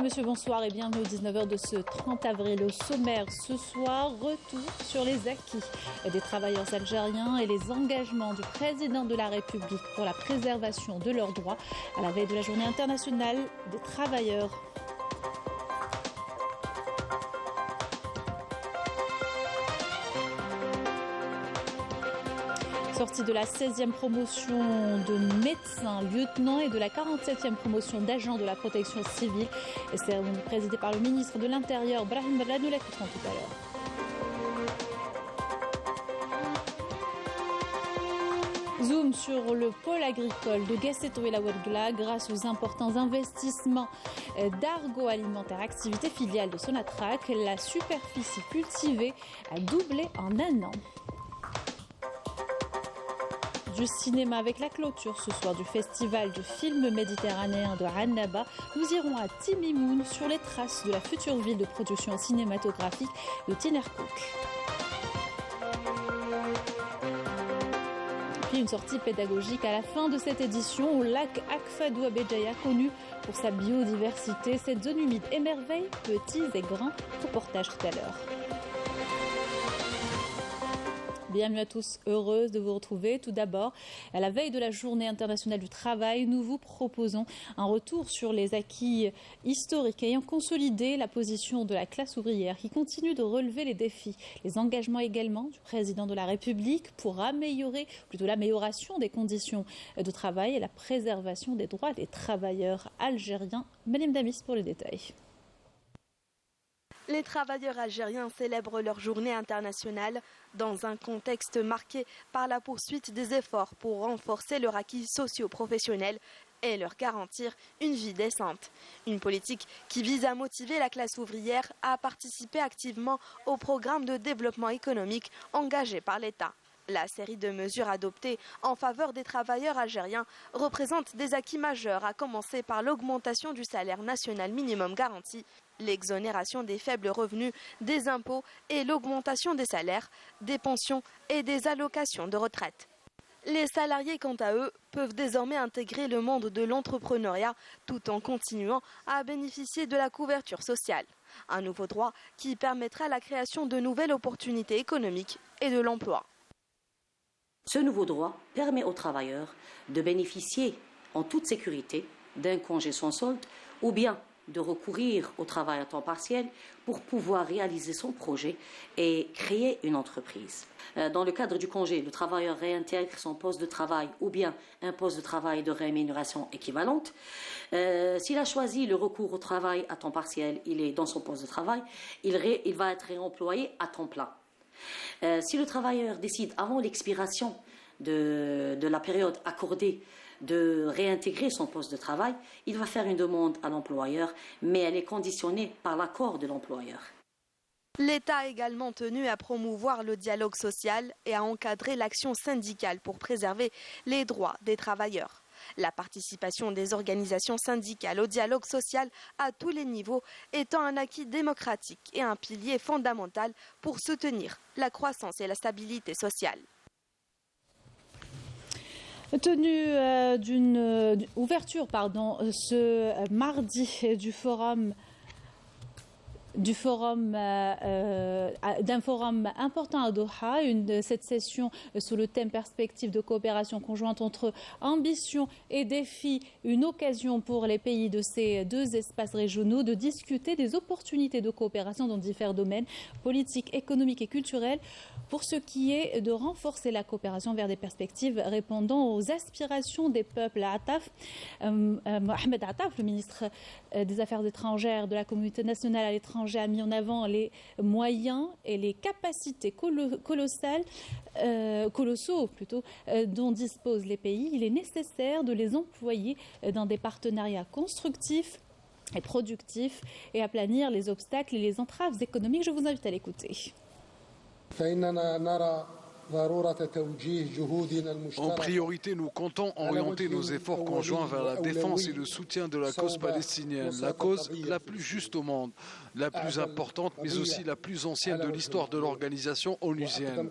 Monsieur, bonsoir et bienvenue au 19h de ce 30 avril. Au sommaire ce soir, retour sur les acquis des travailleurs algériens et les engagements du président de la République pour la préservation de leurs droits à la veille de la journée internationale des travailleurs. Sortie de la 16e promotion de médecins, lieutenants et de la 47e promotion d'agents de la protection civile. Cérémonie présidée par le ministre de l'Intérieur, Brahim Berla. Nous l'écouterons tout à l'heure. Zoom sur le pôle agricole de Gasseto et la Ouelgla grâce aux importants investissements d'Argo Alimentaire, activité filiale de Sonatrach. La superficie cultivée a doublé en un an. Du cinéma avec la clôture ce soir du festival du film méditerranéen de Annaba. Nous irons à Timimoun sur les traces de la future ville de production cinématographique de Tinerkouk. Puis une sortie pédagogique à la fin de cette édition au lac Akfadou à Béjaïa, connu pour sa biodiversité. Cette zone humide émerveille petits et grands. Reportage tout à l'heure. Bienvenue à tous, heureuse de vous retrouver. Tout d'abord, à la veille de la Journée internationale du travail, nous vous proposons un retour sur les acquis historiques ayant consolidé la position de la classe ouvrière qui continue de relever les défis. Les engagements également du président de la République pour améliorer, plutôt l'amélioration des conditions de travail et la préservation des droits des travailleurs algériens. Madame Damis pour les détails. Les travailleurs algériens célèbrent leur journée internationale dans un contexte marqué par la poursuite des efforts pour renforcer leur acquis socio-professionnel et leur garantir une vie décente. Une politique qui vise à motiver la classe ouvrière à participer activement au programme de développement économique engagé par l'État. La série de mesures adoptées en faveur des travailleurs algériens représente des acquis majeurs, à commencer par l'augmentation du salaire national minimum garanti, l'exonération des faibles revenus, des impôts et l'augmentation des salaires, des pensions et des allocations de retraite. Les salariés, quant à eux, peuvent désormais intégrer le monde de l'entrepreneuriat tout en continuant à bénéficier de la couverture sociale. Un nouveau droit qui permettra la création de nouvelles opportunités économiques et de l'emploi. Ce nouveau droit permet aux travailleurs de bénéficier en toute sécurité d'un congé sans solde ou bien de recourir au travail à temps partiel pour pouvoir réaliser son projet et créer une entreprise. Dans le cadre du congé, le travailleur réintègre son poste de travail ou bien un poste de travail de rémunération équivalente. S'il a choisi le recours au travail à temps partiel, il est dans son poste de travail, il va être réemployé à temps plein. Si le travailleur décide avant l'expiration de la période accordée de réintégrer son poste de travail, il va faire une demande à l'employeur, mais elle est conditionnée par l'accord de l'employeur. L'État a également tenu à promouvoir le dialogue social et à encadrer l'action syndicale pour préserver les droits des travailleurs. La participation des organisations syndicales au dialogue social à tous les niveaux étant un acquis démocratique et un pilier fondamental pour soutenir la croissance et la stabilité sociale. Tenue d'une ouverture ce mardi d'un forum important à Doha, cette session sous le thème perspective de coopération conjointe entre ambition et défi, une occasion pour les pays de ces deux espaces régionaux de discuter des opportunités de coopération dans différents domaines politiques, économiques et culturels, pour ce qui est de renforcer la coopération vers des perspectives répondant aux aspirations des peuples. Mohamed Attaf, le ministre des Affaires étrangères de la communauté nationale à l'étranger, a mis en avant les moyens et les capacités colossaux dont disposent les pays. Il est nécessaire de les employer dans des partenariats constructifs et productifs et aplanir les obstacles et les entraves économiques. Je vous invite à l'écouter. فإننا نرى En priorité, nous comptons orienter nos efforts conjoints vers la défense et le soutien de la cause palestinienne, la cause la plus juste au monde, la plus importante, mais aussi la plus ancienne de l'histoire de l'organisation onusienne.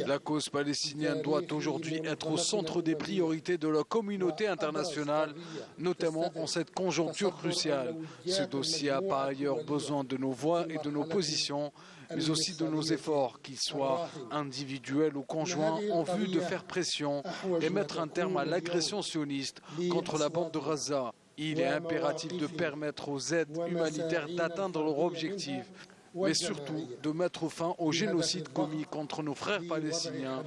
La cause palestinienne doit aujourd'hui être au centre des priorités de la communauté internationale, notamment en cette conjoncture cruciale. Ce dossier a par ailleurs besoin de nos voix et de nos positions, mais aussi de nos efforts, qu'ils soient individuels ou conjoints, en vue de faire pression et mettre un terme à l'agression sioniste contre la bande de Gaza. Il est impératif de permettre aux aides humanitaires d'atteindre leur objectif, mais surtout de mettre fin au génocide commis contre nos frères palestiniens.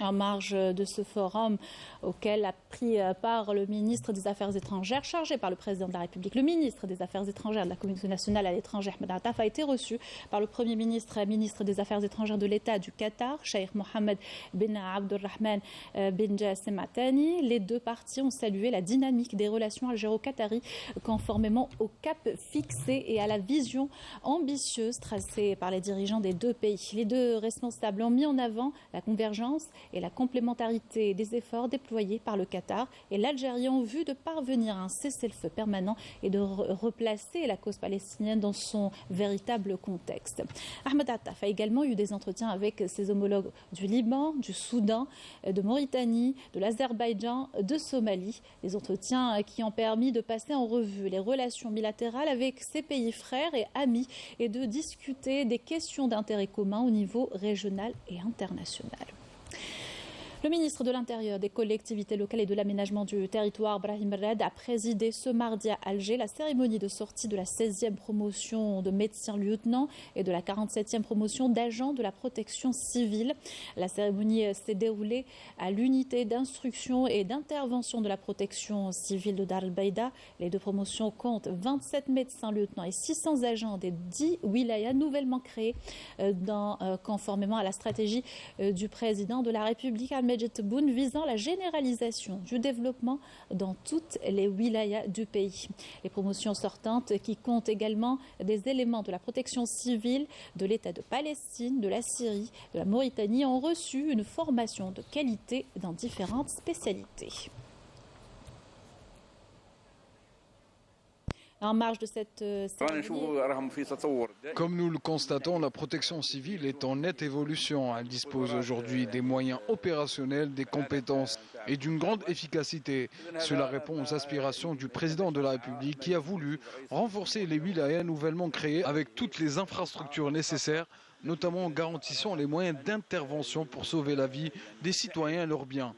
En marge de ce forum auquel a pris part le ministre des Affaires étrangères, chargé par le président de la République, le ministre des Affaires étrangères de la communauté nationale à l'étranger, Ahmed Attaf, a été reçu par le Premier ministre et ministre des Affaires étrangères de l'État du Qatar, Cheikh Mohammed bin Abdulrahman bin Jassim Al Thani. Les deux parties ont salué la dynamique des relations algéro-qataries conformément au cap fixé et à la vision ambitieuse tracée par les dirigeants des deux pays. Les deux responsables ont mis en avant la convergence et la complémentarité des efforts déployés par le Qatar et l'Algérie en vue de parvenir à un cessez-le-feu permanent et de replacer la cause palestinienne dans son véritable contexte. Ahmed Attaf a également eu des entretiens avec ses homologues du Liban, du Soudan, de Mauritanie, de l'Azerbaïdjan, de Somalie. Des entretiens qui ont permis de passer en revue les relations bilatérales avec ces pays frères et amis et de discuter des questions d'intérêt commun au niveau régional et international. Le ministre de l'Intérieur, des collectivités locales et de l'aménagement du territoire, Brahim Red, a présidé ce mardi à Alger la cérémonie de sortie de la 16e promotion de médecins lieutenants et de la 47e promotion d'agents de la protection civile. La cérémonie s'est déroulée à l'unité d'instruction et d'intervention de la protection civile de Dar el-Baïda. Les deux promotions comptent 27 médecins lieutenants et 600 agents des 10 wilayas nouvellement créés conformément à la stratégie du président de la République, Ahmed Tebboune, visant la généralisation du développement dans toutes les wilayas du pays. Les promotions sortantes, qui comptent également des éléments de la protection civile de l'État de Palestine, de la Syrie, de la Mauritanie, ont reçu une formation de qualité dans différentes spécialités. En marge de cette cérémonie. Comme nous le constatons, la protection civile est en nette évolution. Elle dispose aujourd'hui des moyens opérationnels, des compétences et d'une grande efficacité. Cela répond aux aspirations du président de la République qui a voulu renforcer les wilayas nouvellement créés avec toutes les infrastructures nécessaires, notamment en garantissant les moyens d'intervention pour sauver la vie des citoyens et leurs biens.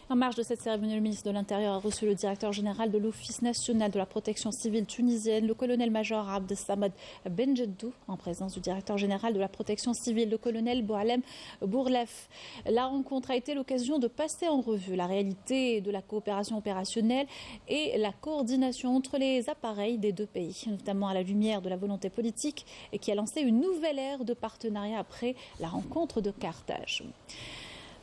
En marge de cette cérémonie, le ministre de l'Intérieur a reçu le directeur général de l'Office national de la protection civile tunisienne, le colonel-major Abdelsamad Benjeddou, en présence du directeur général de la protection civile, le colonel Boualem Bourlef. La rencontre a été l'occasion de passer en revue la réalité de la coopération opérationnelle et la coordination entre les appareils des deux pays, notamment à la lumière de la volonté politique qui a lancé une nouvelle ère de partenariat après la rencontre de Carthage.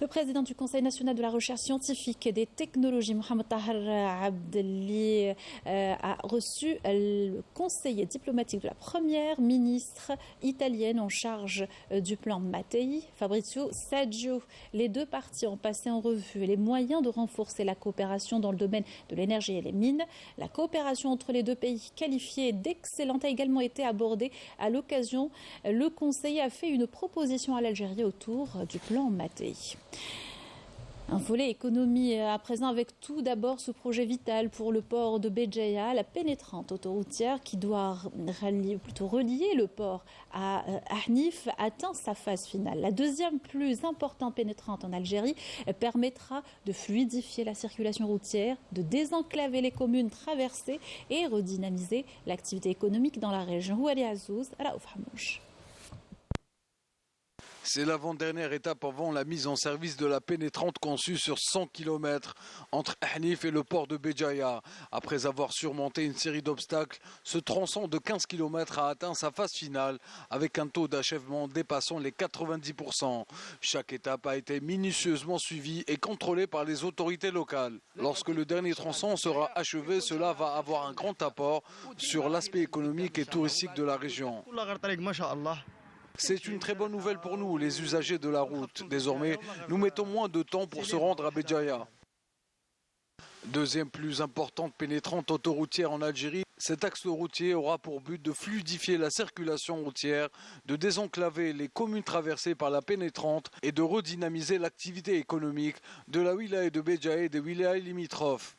Le président du Conseil national de la recherche scientifique et des technologies, Mohamed Tahar Abdelli, a reçu le conseiller diplomatique de la première ministre italienne en charge du plan Mattei, Fabrizio Saggio. Les deux parties ont passé en revue les moyens de renforcer la coopération dans le domaine de l'énergie et les mines. La coopération entre les deux pays, qualifiée d'excellente, a également été abordée. À l'occasion, le conseiller a fait une proposition à l'Algérie autour du plan Mattei. Un volet économie à présent avec tout d'abord ce projet vital pour le port de Béjaïa, la pénétrante autoroutière qui doit relier le port à Ahnif atteint sa phase finale. La deuxième plus importante pénétrante en Algérie permettra de fluidifier la circulation routière, de désenclaver les communes traversées et redynamiser l'activité économique dans la région. Ouali Azouz, Raouf Hamouch. C'est l'avant-dernière étape avant la mise en service de la pénétrante conçue sur 100 km entre Ahnif et le port de Béjaïa. Après avoir surmonté une série d'obstacles, ce tronçon de 15 km a atteint sa phase finale avec un taux d'achèvement dépassant les 90%. Chaque étape a été minutieusement suivie et contrôlée par les autorités locales. Lorsque le dernier tronçon sera achevé, cela va avoir un grand apport sur l'aspect économique et touristique de la région. C'est une très bonne nouvelle pour nous, les usagers de la route. Désormais, nous mettons moins de temps pour se rendre à Béjaïa. Deuxième plus importante pénétrante autoroutière en Algérie, cet axe routier aura pour but de fluidifier la circulation routière, de désenclaver les communes traversées par la pénétrante et de redynamiser l'activité économique de la wilaya de Béjaïa et des wilayas limitrophes.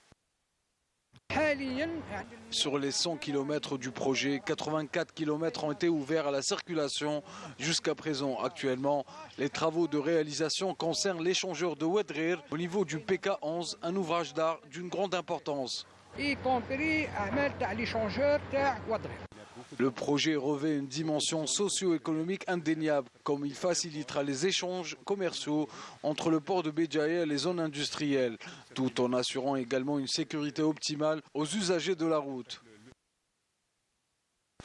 Sur les 100 km du projet, 84 km ont été ouverts à la circulation jusqu'à présent. Actuellement, les travaux de réalisation concernent l'échangeur de Ouedrir au niveau du PK11, un ouvrage d'art d'une grande importance. Y compris l'échangeur de Ouedrir. Le projet revêt une dimension socio-économique indéniable, comme il facilitera les échanges commerciaux entre le port de Béjaïa et les zones industrielles, tout en assurant également une sécurité optimale aux usagers de la route.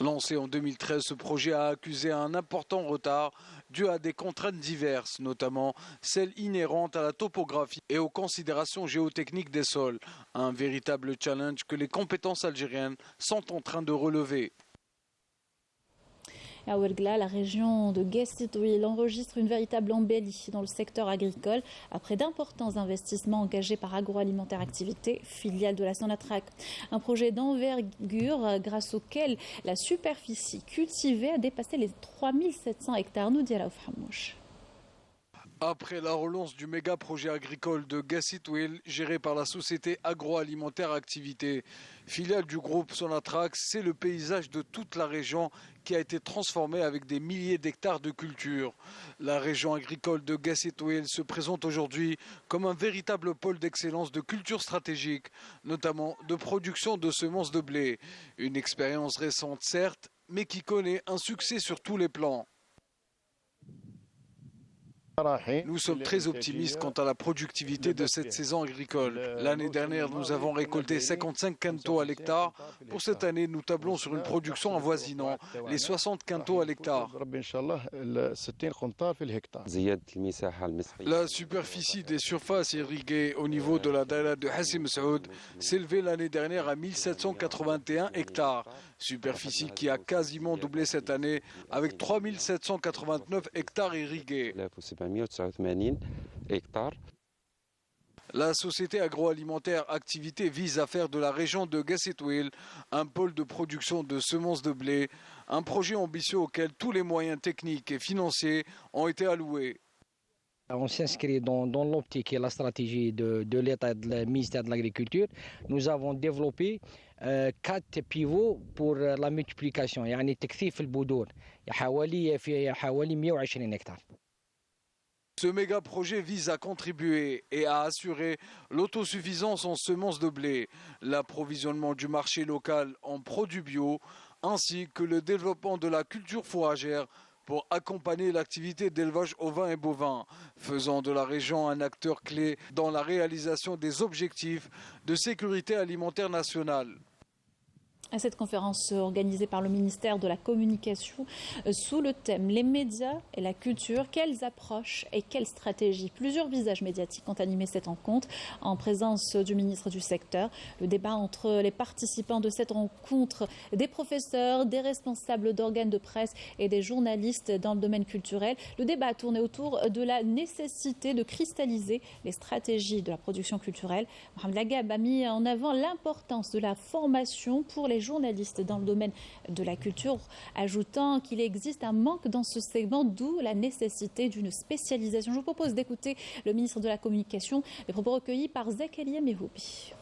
Lancé en 2013, ce projet a accusé un important retard dû à des contraintes diverses, notamment celles inhérentes à la topographie et aux considérations géotechniques des sols. Un véritable challenge que les compétences algériennes sont en train de relever. À Ouergla, la région de Guessetouil enregistre une véritable embellie dans le secteur agricole après d'importants investissements engagés par Agroalimentaire Activité, filiale de la Sonatrach. Un projet d'envergure grâce auquel la superficie cultivée a dépassé les 3700 hectares, nous dit Raouf Hamouche. Après la relance du méga projet agricole de Guessetouil, géré par la société Agroalimentaire Activité, filiale du groupe Sonatrach, c'est le paysage de toute la région qui a été transformé avec des milliers d'hectares de culture. La région agricole de Guessetouil se présente aujourd'hui comme un véritable pôle d'excellence de culture stratégique, notamment de production de semences de blé. Une expérience récente certes, mais qui connaît un succès sur tous les plans. Nous sommes très optimistes quant à la productivité de cette saison agricole. L'année dernière, nous avons récolté 55 quintaux à l'hectare. Pour cette année, nous tablons sur une production avoisinant les 60 quintaux à l'hectare. La superficie des surfaces irriguées au niveau de la daïra de Hassi Messoud s'élevait l'année dernière à 1781 hectares. Superficie qui a quasiment doublé cette année avec 3789 hectares irrigués. La société agroalimentaire Activité vise à faire de la région de Guessetouil un pôle de production de semences de blé, un projet ambitieux auquel tous les moyens techniques et financiers ont été alloués. On s'inscrit dans l'optique et la stratégie de l'État et du ministère de l'Agriculture. Nous avons développé 4 pivots pour la multiplication, يعني تكثيف البذور في حوالي 120 hectares. Ce méga projet vise à contribuer et à assurer l'autosuffisance en semences de blé, l'approvisionnement du marché local en produits bio, ainsi que le développement de la culture fourragère pour accompagner l'activité d'élevage ovin et bovin, faisant de la région un acteur clé dans la réalisation des objectifs de sécurité alimentaire nationale. À cette conférence organisée par le ministère de la Communication sous le thème « Les médias et la culture, quelles approches et quelles stratégies ?» Plusieurs visages médiatiques ont animé cette rencontre en présence du ministre du secteur. Le débat entre les participants de cette rencontre, des professeurs, des responsables d'organes de presse et des journalistes dans le domaine culturel. Le débat a tourné autour de la nécessité de cristalliser les stratégies de la production culturelle. Mohamed Lagab a mis en avant l'importance de la formation pour les journalistes dans le domaine de la culture, ajoutant qu'il existe un manque dans ce segment, d'où la nécessité d'une spécialisation. Je vous propose d'écouter le ministre de la Communication, les propos recueillis par Zakaria Mehoubi.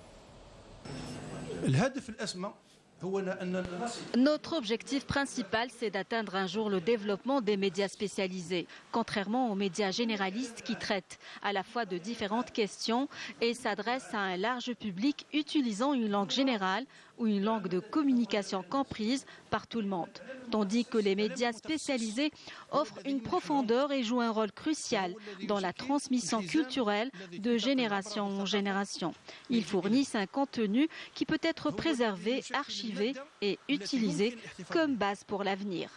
Notre objectif principal, c'est d'atteindre un jour le développement des médias spécialisés, contrairement aux médias généralistes qui traitent à la fois de différentes questions et s'adressent à un large public utilisant une langue générale ou une langue de communication comprise par tout le monde. Tandis que les médias spécialisés offrent une profondeur et jouent un rôle crucial dans la transmission culturelle de génération en génération. Ils fournissent un contenu qui peut être préservé, archivé et utilisé comme base pour l'avenir.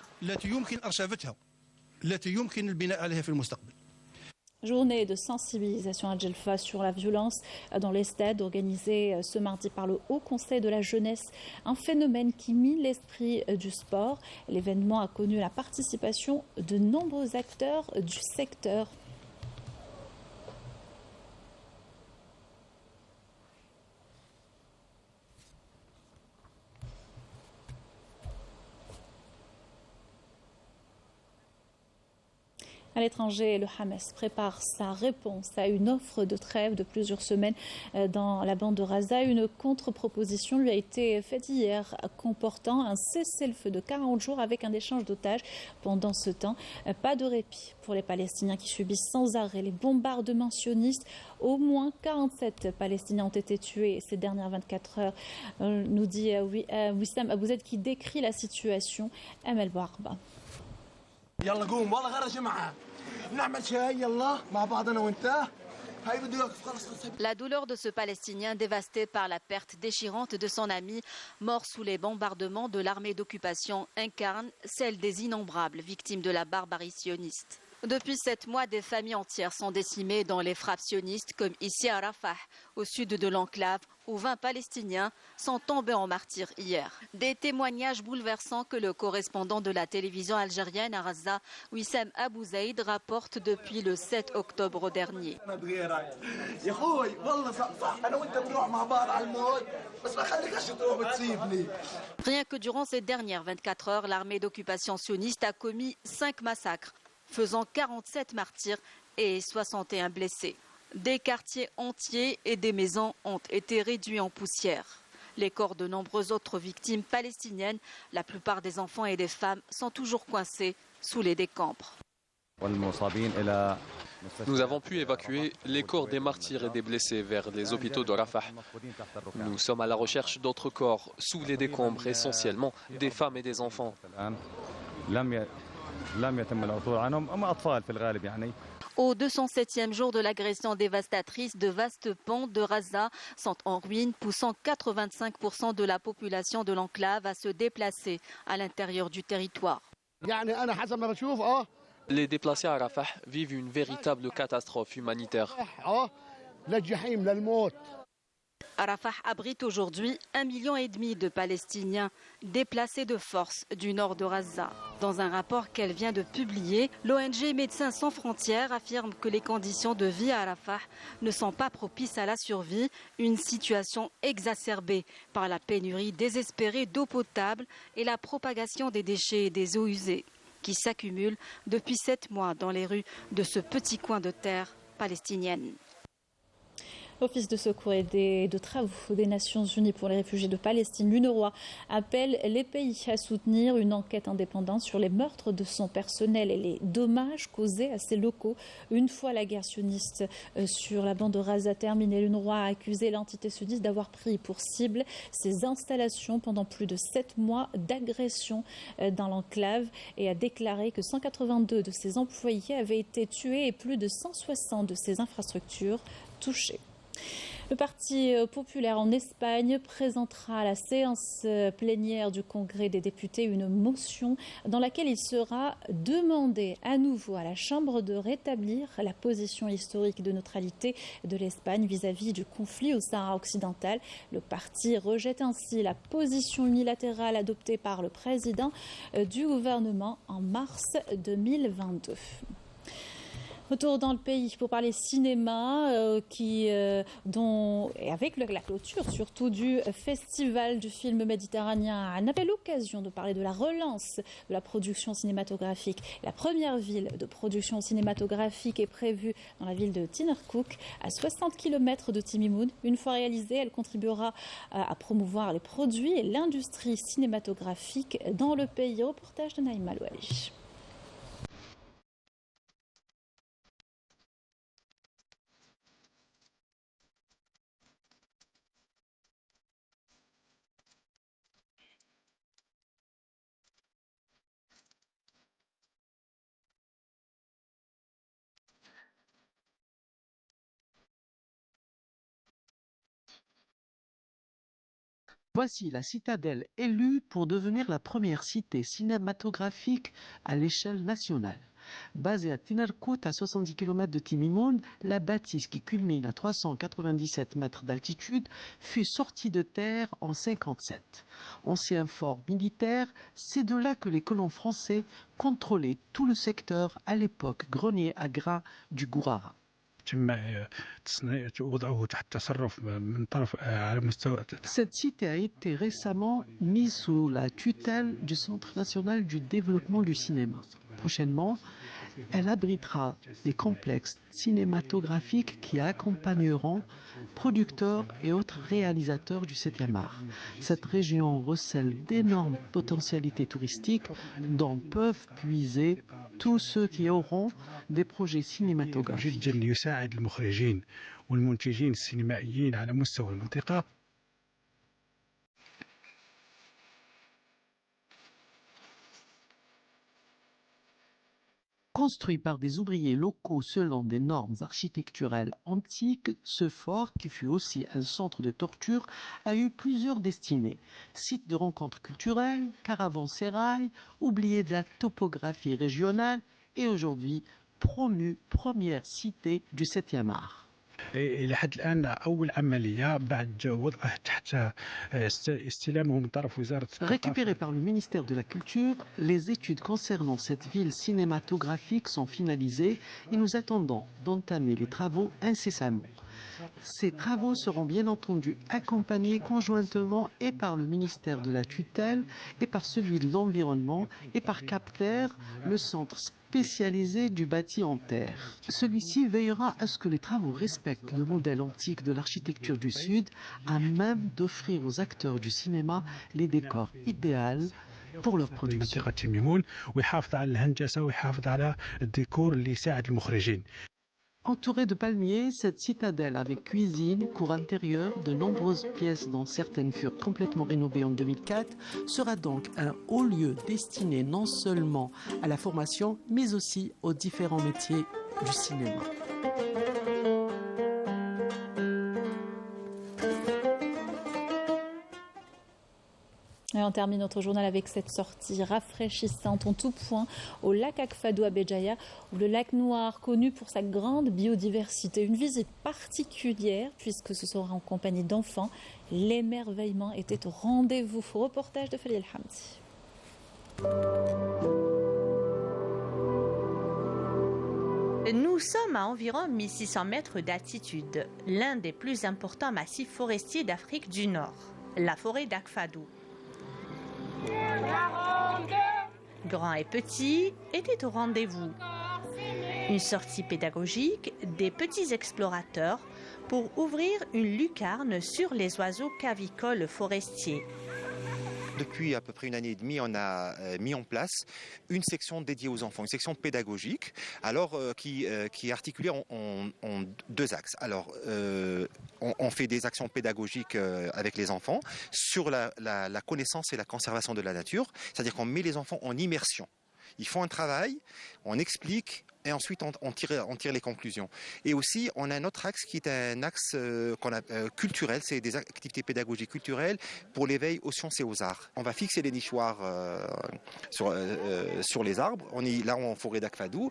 Journée de sensibilisation à Djelfa sur la violence dans les stades organisée ce mardi par le Haut Conseil de la jeunesse, un phénomène qui mine l'esprit du sport. L'événement a connu la participation de nombreux acteurs du secteur. À l'étranger, le Hamas prépare sa réponse à une offre de trêve de plusieurs semaines dans la bande de Gaza. Une contre-proposition lui a été faite hier, comportant un cessez-le-feu de 40 jours avec un échange d'otages. Pendant ce temps, pas de répit pour les Palestiniens qui subissent sans arrêt les bombardements sionistes. Au moins 47 Palestiniens ont été tués ces dernières 24 heures, nous dit Wissam Abouzed qui décrit la situation. Amel Bouarba. La douleur de ce Palestinien dévasté par la perte déchirante de son ami, mort sous les bombardements de l'armée d'occupation, incarne celle des innombrables victimes de la barbarie sioniste. Depuis 7 mois, des familles entières sont décimées dans les frappes sionistes, comme ici à Rafah, au sud de l'enclave, où 20 Palestiniens sont tombés en martyrs hier. Des témoignages bouleversants que le correspondant de la télévision algérienne à Gaza, Wissam Abouzaïd, rapporte depuis le 7 octobre dernier. Rien que durant ces dernières 24 heures, l'armée d'occupation sioniste a commis 5 massacres, faisant 47 martyrs et 61 blessés. Des quartiers entiers et des maisons ont été réduits en poussière. Les corps de nombreuses autres victimes palestiniennes, la plupart des enfants et des femmes, sont toujours coincés sous les décombres. Nous avons pu évacuer les corps des martyrs et des blessés vers les hôpitaux de Rafah. Nous sommes à la recherche d'autres corps sous les décombres, essentiellement des femmes et des enfants. Au 207e jour de l'agression dévastatrice, de vastes ponts de Gaza sont en ruine, poussant 85% de la population de l'enclave à se déplacer à l'intérieur du territoire. Les déplacés à Rafah vivent une véritable catastrophe humanitaire. Rafah abrite aujourd'hui 1,5 million de Palestiniens déplacés de force du nord de Gaza. Dans un rapport qu'elle vient de publier, l'ONG Médecins sans frontières affirme que les conditions de vie à Rafah ne sont pas propices à la survie, une situation exacerbée par la pénurie désespérée d'eau potable et la propagation des déchets et des eaux usées qui s'accumulent depuis 7 mois dans les rues de ce petit coin de terre palestinienne. L'Office de secours et de travaux des Nations Unies pour les réfugiés de Palestine, l'UNRWA, appelle les pays à soutenir une enquête indépendante sur les meurtres de son personnel et les dommages causés à ces locaux. Une fois la guerre sioniste sur la bande de Gaza terminée, l'UNRWA a accusé l'entité sioniste d'avoir pris pour cible ses installations pendant plus de 7 mois d'agression dans l'enclave et a déclaré que 182 de ses employés avaient été tués et plus de 160 de ses infrastructures touchées. Le Parti populaire en Espagne présentera à la séance plénière du Congrès des députés une motion dans laquelle il sera demandé à nouveau à la Chambre de rétablir la position historique de neutralité de l'Espagne vis-à-vis du conflit au Sahara occidental. Le parti rejette ainsi la position unilatérale adoptée par le président du gouvernement en mars 2022. Retour dans le pays pour parler cinéma et avec la clôture surtout du Festival du film méditerranéen. On avait l'occasion de parler de la relance de la production cinématographique. La première ville de production cinématographique est prévue dans la ville de Tinnercook, à 60 km de Timimoun. Une fois réalisée, elle contribuera à promouvoir les produits et l'industrie cinématographique dans le pays. Reportage de Naïma Louali. Voici la citadelle élue pour devenir la première cité cinématographique à l'échelle nationale. Basée à Tinarkout, à 70 km de Timimoun, la bâtisse qui culmine à 397 mètres d'altitude fut sortie de terre en 1957. Ancien fort militaire, c'est de là que les colons français contrôlaient tout le secteur, à l'époque grenier à grains du Gourara. Cette cité a été récemment mise sous la tutelle du Centre national du développement du cinéma. Prochainement, elle abritera des complexes cinématographiques qui accompagneront producteurs et autres réalisateurs du 7e art. Cette région recèle d'énormes potentialités touristiques dont peuvent puiser tous ceux qui auront des projets cinématographiques. Construit par des ouvriers locaux selon des normes architecturales antiques, ce fort, qui fut aussi un centre de torture, a eu plusieurs destinées. Site de rencontres culturelles, caravansérail, oublié de la topographie régionale et aujourd'hui promu première cité du 7e art. لحد الآن أول عملية بعد وضعه تحت استلامه من طرف وزارة الثقافة. Récupéré par le ministère de la Culture, les études concernant cette ville cinématographique sont finalisées et nous attendons d'entamer les travaux incessamment. Ces travaux seront bien entendu accompagnés conjointement et par le ministère de la Tutelle et par celui de l'Environnement et par CAPTER, le centre spécialisé du bâti en terre. Celui-ci veillera à ce que les travaux respectent le modèle antique de l'architecture du Sud, à même d'offrir aux acteurs du cinéma les décors idéaux pour leur production. Entourée de palmiers, cette citadelle avec cuisine, cour intérieure, de nombreuses pièces dont certaines furent complètement rénovées en 2004, sera donc un haut lieu destiné non seulement à la formation, mais aussi aux différents métiers du cinéma. Et on termine notre journal avec cette sortie rafraîchissante en tout point au lac Akfadou à Béjaïa, où le lac Noir, connu pour sa grande biodiversité. Une visite particulière puisque ce sera en compagnie d'enfants. L'émerveillement était au rendez-vous. Reportage de Fali El-Hamdi. Nous sommes à environ 1600 mètres d'altitude, l'un des plus importants massifs forestiers d'Afrique du Nord, la forêt d'Akfadou. Grands et petits étaient au rendez-vous. Une sortie pédagogique des petits explorateurs pour ouvrir une lucarne sur les oiseaux cavicoles forestiers. Depuis à peu près une année et demie, on a mis en place une section dédiée aux enfants, une section pédagogique, alors qui est articulée en deux axes. Alors, on fait des actions pédagogiques avec les enfants sur la connaissance et la conservation de la nature, c'est-à-dire qu'on met les enfants en immersion. Ils font un travail, on explique et ensuite on tire les conclusions. Et aussi, on a un autre axe qui est un axe culturel, c'est des activités pédagogiques culturelles pour l'éveil aux sciences et aux arts. On va fixer des nichoirs sur les arbres, on est là en forêt d'Akfadou.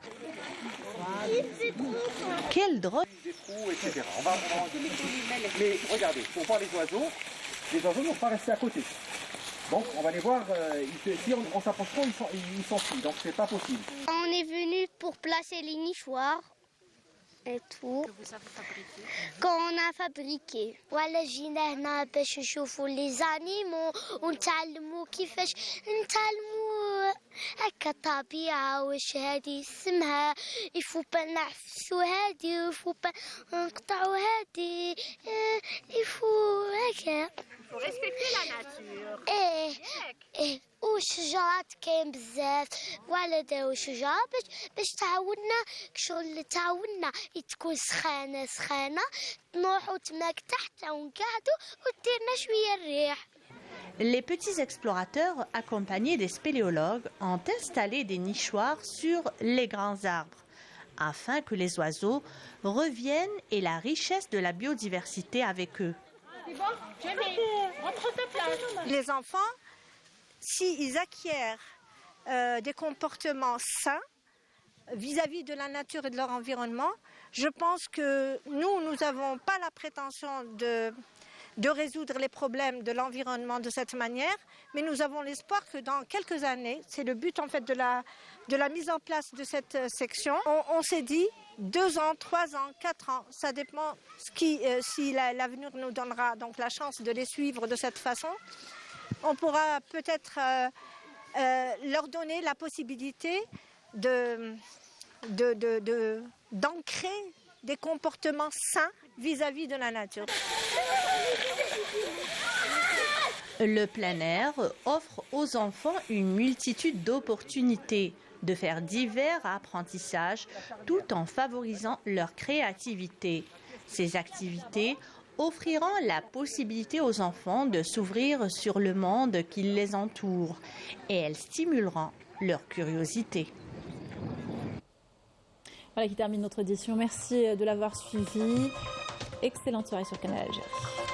Quel drôle! Des trous, etc. Mais regardez, pour voir les oiseaux ne vont pas rester à côté. Donc on va les voir, si on s'approche trop, ils s'enfuient, donc c'est pas possible. On est venu pour placer les nichoirs et tout. Que vous avez fabriqué. Quand on a fabriqué. Voilà, جينا هنا باش نشوفوا les animaux ونتعلموا كيفاش نتعلموا هكا الطبيعة واش هذه اسمها يفو با نعفسوا هذه ويفو با نقطعوا هذه يفو هكا. Faut respecter la nature. ايه والشجرات كاين بزاف ولا داو شجره باش تعاوننا شغل تعاوننا تكون سخانه نروحوا تماك تحت ونقعدوا وديرنا شويه الريح. Les petits explorateurs, accompagnés des spéléologues, ont installé des nichoirs sur les grands arbres, afin que les oiseaux reviennent et la richesse de la biodiversité avec eux. Les enfants, s'ils acquièrent des comportements sains vis-à-vis de la nature et de leur environnement, je pense que nous n'avons pas la prétention de résoudre les problèmes de l'environnement de cette manière, mais nous avons l'espoir que dans quelques années, c'est le but en fait de la mise en place de cette section, on s'est dit 2 ans, 3 ans, 4 ans, ça dépend si l'avenir nous donnera donc la chance de les suivre de cette façon. On pourra peut-être leur donner la possibilité d'ancrer des comportements sains vis-à-vis de la nature. Le plein air offre aux enfants une multitude d'opportunités de faire divers apprentissages tout en favorisant leur créativité. Ces activités offriront la possibilité aux enfants de s'ouvrir sur le monde qui les entoure et elles stimuleront leur curiosité. Voilà qui termine notre édition. Merci de l'avoir suivi. Excellente soirée sur Canal Algérie.